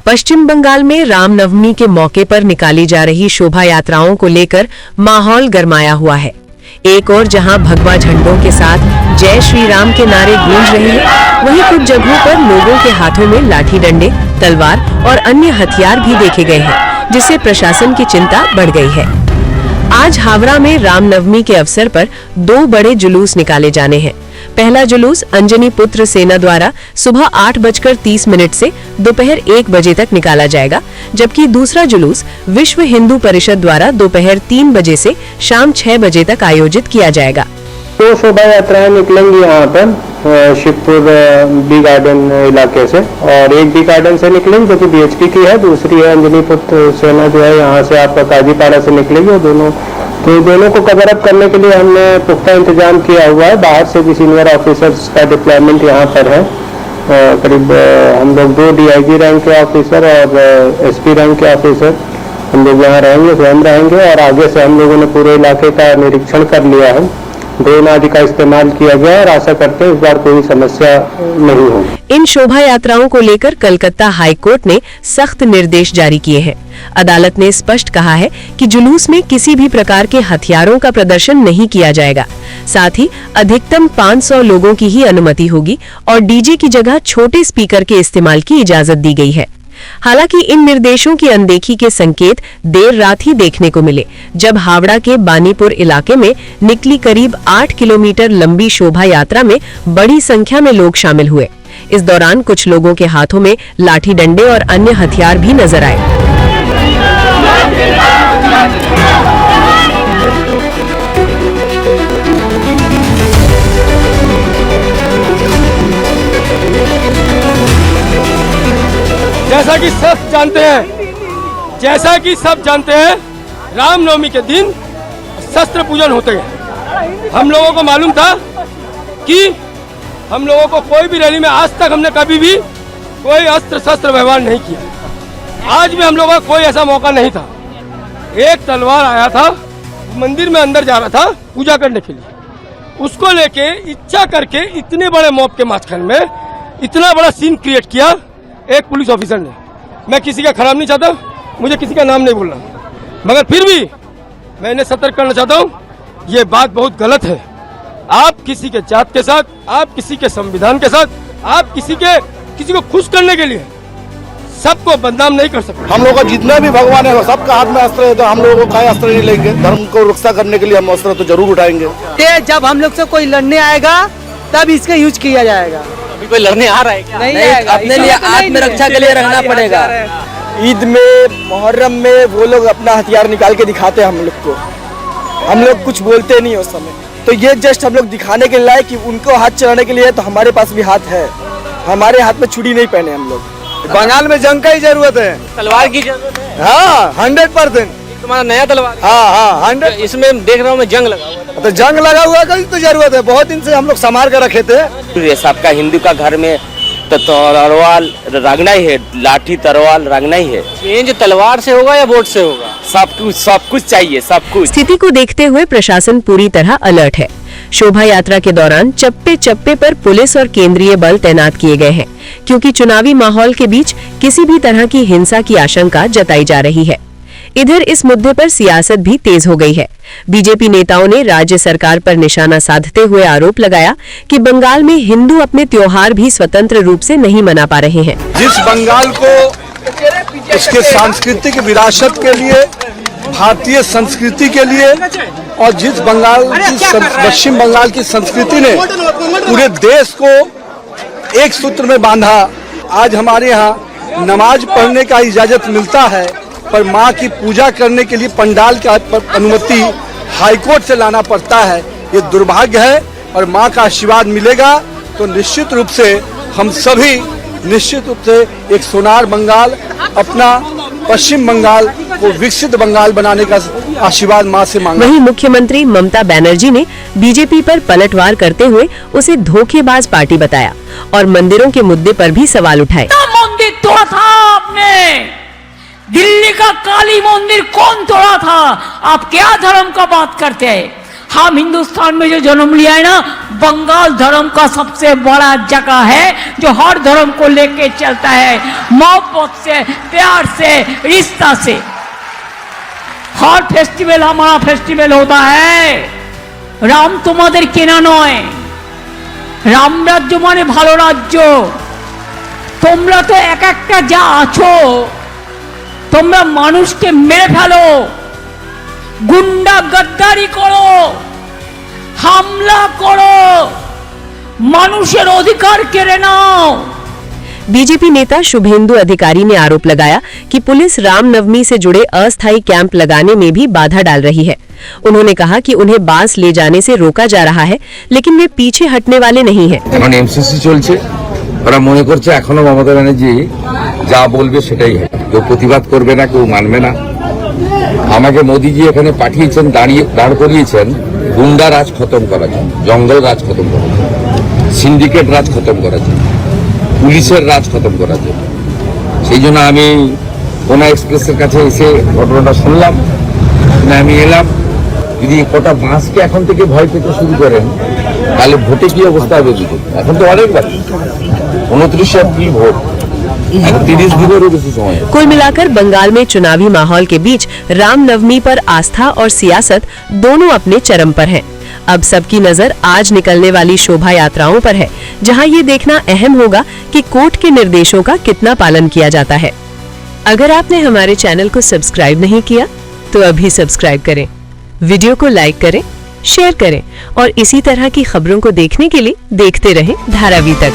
पश्चिम बंगाल में रामनवमी के मौके पर निकाली जा रही शोभा यात्राओं को लेकर माहौल गरमाया हुआ है। एक और जहां भगवा झंडों के साथ जय श्री राम के नारे गूंज रहे हैं, वहीं कुछ जगहों पर लोगों के हाथों में लाठी डंडे, तलवार और अन्य हथियार भी देखे गए हैं, जिससे प्रशासन की चिंता बढ़ गई है। आज हावड़ा में रामनवमी के अवसर पर 2 बड़े जुलूस निकाले जाने हैं। पहला जुलूस अंजनी पुत्र सेना द्वारा सुबह 8:30 से दोपहर 1 बजे तक निकाला जाएगा, जबकि दूसरा जुलूस विश्व हिंदू परिषद द्वारा दोपहर 3 बजे से शाम 6 बजे तक आयोजित किया जाएगा। 2 शोभा यात्राएं निकलेंगी यहाँ पर शिवपुर बी गार्डन इलाके से, और एक बी गार्डन से निकलेंगी जो कि बीएचपी की है, दूसरी है अंजनी पुत्र सेना जो है यहाँ से आपका काजीपाड़ा से निकलेगी। और दोनों को कवर अप करने के लिए हमने पुख्ता इंतजाम किया हुआ है। बाहर से भी सीनियर ऑफिसर्स का डिप्लॉयमेंट यहाँ पर है। करीब हम लोग 2 DIG रैंक के ऑफिसर और SP रैंक के ऑफिसर हम लोग यहाँ रहेंगे, स्वयं रहेंगे, और आगे से हम लोगों ने पूरे इलाके का निरीक्षण कर लिया है। ड्रोन आदि का इस्तेमाल किया गया और आशा करते हैं इस बार कोई समस्या नहीं होगी। इन शोभा यात्राओं को लेकर कलकत्ता हाई कोर्ट ने सख्त निर्देश जारी किए हैं। अदालत ने स्पष्ट कहा है कि जुलूस में किसी भी प्रकार के हथियारों का प्रदर्शन नहीं किया जाएगा। साथ ही अधिकतम 500 लोगों की ही अनुमति होगी और डीजे की जगह छोटे स्पीकर के इस्तेमाल की इजाजत दी गई है। हालांकि इन निर्देशों की अनदेखी के संकेत देर रात ही देखने को मिले, जब हावड़ा के बानीपुर इलाके में निकली करीब 8 किलोमीटर लंबी शोभा यात्रा में बड़ी संख्या में लोग शामिल हुए। इस दौरान कुछ लोगों के हाथों में लाठी डंडे और अन्य हथियार भी नजर आए। जैसा कि सब जानते हैं रामनवमी के दिन शस्त्र पूजन होते हैं। हम लोगों को मालूम था कि हम लोगों को कोई भी रैली में आज तक हमने कभी भी कोई अस्त्र शस्त्र व्यवहार नहीं किया। आज भी हम लोगों का कोई ऐसा मौका नहीं था। एक तलवार आया था, मंदिर में अंदर जा रहा था पूजा करने के लिए, उसको लेके इच्छा करके इतने बड़े मॉब के माझखान में इतना बड़ा सीन क्रिएट किया एक पुलिस ऑफिसर ने। मैं किसी का खराब नहीं चाहता, मुझे किसी का नाम नहीं बोलना, मगर फिर भी मैं इन्हें सतर्क करना चाहता हूँ, ये बात बहुत गलत है। आप किसी के जात के साथ, आप किसी के संविधान के साथ, आप किसी को खुश करने के लिए सबको बदनाम नहीं कर सकते। हम लोग का जितने भी भगवान है सबका हाथ में अस्त्र है, तो हम लोगों को कोई अस्त्र नहीं लेंगे। धर्म को रक्षा करने के लिए हम अस्त्र तो जरूर उठाएंगे। जब हम लोग से कोई लड़ने आएगा तब इसका यूज किया जाएगा। अभी कोई लड़ने आ रहा है क्या? नहीं, अपने लिए आत्मरक्षा के लिए रखना पड़ेगा। ईद में, मुहर्रम में वो लोग अपना हथियार निकाल के दिखाते हैं हम लोग को, हम लोग कुछ बोलते नहीं उस समय। तो ये जस्ट हम लोग दिखाने के लिए कि उनको हाथ चलाने के लिए, तो हमारे पास भी हाथ है, हमारे हाथ में छुरी नहीं पहने हम लोग। बंगाल में जंग का ही जरूरत है, तलवार की जरूरत है। हाँ 100%। तुम्हारा नया तलवार? हाँ 100। इसमें देख रहा हूँ मैं जंग लगा हुआ। तो जंग लगा हुआ का तो जरूरत है, बहुत दिन से हम लोग संभाल कर रखे थे। सबका हिंदू का घर में तो तलवार रंगना ही है, लाठी तलवार रंगना ही है। चेंज तलवार से होगा या वोट से होगा? सब कुछ चाहिए, सब कुछ। स्थिति को देखते हुए प्रशासन पूरी तरह अलर्ट है। शोभा यात्रा के दौरान चप्पे चप्पे पर पुलिस और केंद्रीय बल तैनात किए गए हैं, क्योंकि चुनावी माहौल के बीच किसी भी तरह की हिंसा की आशंका जताई जा रही है। इधर इस मुद्दे पर सियासत भी तेज हो गई है। बीजेपी नेताओं ने राज्य सरकार पर निशाना साधते हुए आरोप लगाया कि बंगाल में हिंदू अपने त्योहार भी स्वतंत्र रूप से नहीं मना पा रहे हैं। जिस बंगाल को उसके सांस्कृतिक विरासत के लिए, भारतीय संस्कृति के लिए, और जिस बंगाल की पश्चिम बंगाल की संस्कृति ने पूरे देश को एक सूत्र में बांधा, आज हमारे यहाँ नमाज पढ़ने का इजाजत मिलता है, पर माँ की पूजा करने के लिए पंडाल का अनुमति हाईकोर्ट से लाना पड़ता है। ये दुर्भाग्य है, और माँ का आशीर्वाद मिलेगा तो निश्चित रूप से हम सभी निश्चित रूप से एक सोनार बंगाल, अपना पश्चिम बंगाल को विकसित बंगाल बनाने का आशीर्वाद माँ से मांगा। वहीं मुख्यमंत्री ममता बनर्जी ने बीजेपी पर पलटवार करते हुए उसे धोखेबाज पार्टी बताया और मंदिरों के मुद्दे पर भी सवाल उठाए। मंदिर तोड़ा था आपने, दिल्ली का काली मंदिर कौन तोड़ा था? आप क्या धर्म का बात करते हैं? हम हिंदुस्तान में जो जन्म लिया है ना, बंगाल धर्म का सबसे बड़ा जगह है जो हर धर्म को लेके चलता है, मोहब्बत से, प्यार से, रिश्ता से। हर फेस्टिवल हमारा फेस्टिवल होता है। राम तुम्हाদের কেনা নয়, রাম রাজ্য মানে ভালো রাজ্য। তোমরা তো এক একটা যা আছো, তোমরা মানুষকে মেরে ফেলো, গুন্ডা গদ্দারি করো, হামলা করো, মানুষের অধিকার কেড়ে নাও। बीजेपी नेता शुभेंदु अधिकारी ने आरोप लगाया कि पुलिस रामनवमी से जुड़े अस्थायी कैंप लगाने में भी बाधा डाल रही है। उन्होंने कहा कि उन्हें बांस ले जाने से रोका जा रहा है, लेकिन वे पीछे हटने वाले नहीं हैं। এখন এমসিসি চলছে, ওরা মনে করছে এখনো মমতা ব্যানার্জি যা বলবে সেটাই হবে, কেউ প্রতিবাদ করবে না, কেউ মানবে না। আমাকে মোদিজি এখানে পাঠিয়েছেন, দাঁড় করিয়েছেন গুন্ডা রাজ খতম করার জন্য, জঙ্গল রাজ খতম করার জন্য, সিন্ডিকেট রাজ খতম করার জন্য, পুলিশের রাজ খতম করার জন্য। সেই জন্য আমি কোনা এক্সপ্রেসের কাছে এসে ঘটনাটা শুনলাম, আমি এলাম। যদি কটা বাঁশকে এখন থেকে ভয় পেতে শুরু করেন তাহলে ভোটে কি অবস্থা হবে? এখন তো অনেক বাকি, 29 এপ্রিল ভোট, 30 দিনেরও বেশি সময়। कुल मिलाकर बंगाल में चुनावी माहौल के बीच रामनवमी पर आस्था और सियासत दोनों अपने चरम पर हैं। अब सबकी नजर आज निकलने वाली शोभा यात्राओं पर है, जहां ये देखना अहम होगा कि कोर्ट के निर्देशों का कितना पालन किया जाता है। अगर आपने हमारे चैनल को सब्सक्राइब नहीं किया तो अभी सब्सक्राइब करें, वीडियो को लाइक करें, शेयर करें और इसी तरह की खबरों को देखने के लिए देखते रहें धारावी तक।